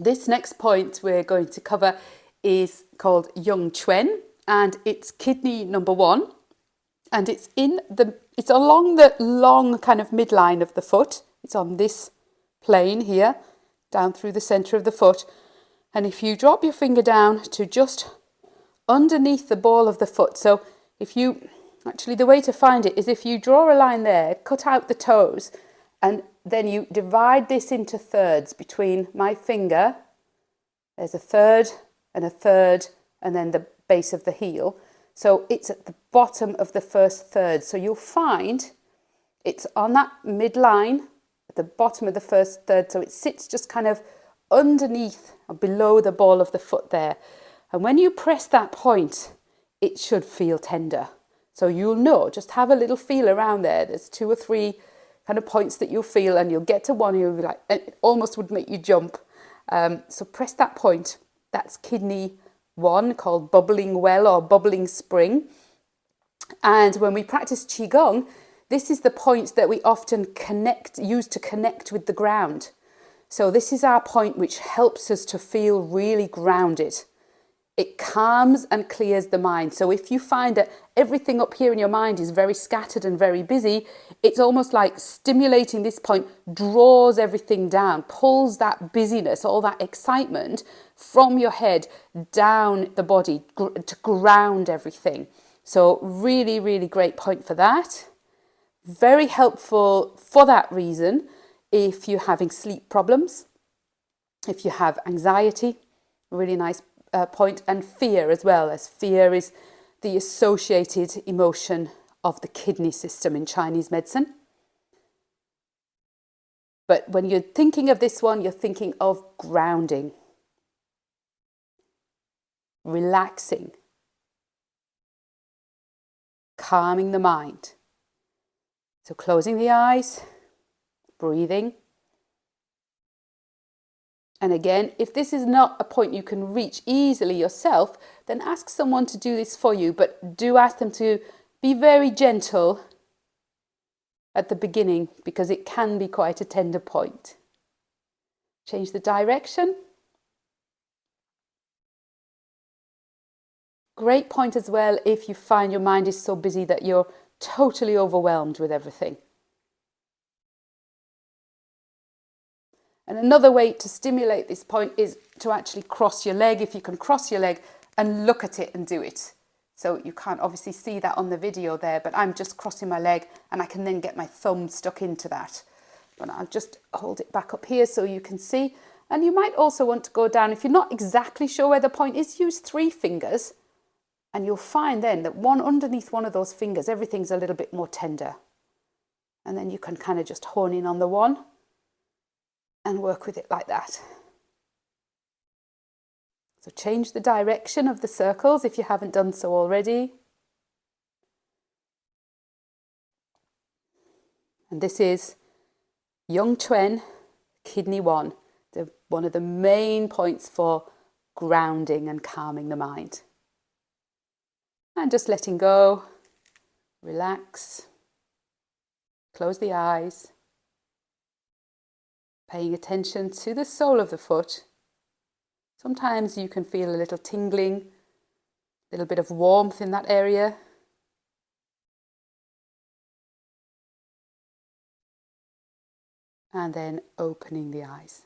This next point we're going to cover is called Yongquan, and it's kidney number 1, and it's along the long kind of midline of the foot. It's on this plane here, down through the center of the foot. And if you drop your finger down to just underneath the ball of the foot, so actually the way to find it is if you draw a line there, cut out the toes, and then you divide this into thirds between my finger. There's a third, and then the base of the heel. So it's at the bottom of the first third. So you'll find it's on that midline at the bottom of the first third. So it sits just kind of underneath or below the ball of the foot there. And when you press that point, it should feel tender. So you'll know, just have a little feel around there. There's 2 or 3 kind of points that you'll feel, and you'll get to one, you'll be like, it almost would make you jump. So press that point. That's kidney 1, called bubbling well or bubbling spring. And when we practice Qigong, this is the point that we often use to connect with the ground. So this is our point which helps us to feel really grounded. It calms and clears the mind. So if you find that everything up here in your mind is very scattered and very busy, it's almost like stimulating this point draws everything down, pulls that busyness, all that excitement from your head down the body to ground everything. So really, really great point for that. Very helpful for that reason if you're having sleep problems, if you have anxiety, really nice point, and fear as well, as fear is the associated emotion of the kidney system in Chinese medicine. But when you're thinking of this one, you're thinking of grounding, relaxing, calming the mind. So closing the eyes, breathing. And again, if this is not a point you can reach easily yourself, then ask someone to do this for you, but do ask them to be very gentle at the beginning, because it can be quite a tender point. Change the direction. Great point as well if you find your mind is so busy that you're totally overwhelmed with everything. And another way to stimulate this point is to actually cross your leg. If you can cross your leg and look at it and do it. So you can't obviously see that on the video there, but I'm just crossing my leg and I can then get my thumb stuck into that. But I'll just hold it back up here so you can see. And you might also want to go down, if you're not exactly sure where the point is, use 3 fingers. And you'll find then that underneath one of those fingers, everything's a little bit more tender. And then you can kind of just hone in on the one and work with it like that. So change the direction of the circles if you haven't done so already. And this is Yongquan, kidney 1, one of the main points for grounding and calming the mind. And just letting go, relax, close the eyes. Paying attention to the sole of the foot. Sometimes you can feel a little tingling, a little bit of warmth in that area. And then opening the eyes.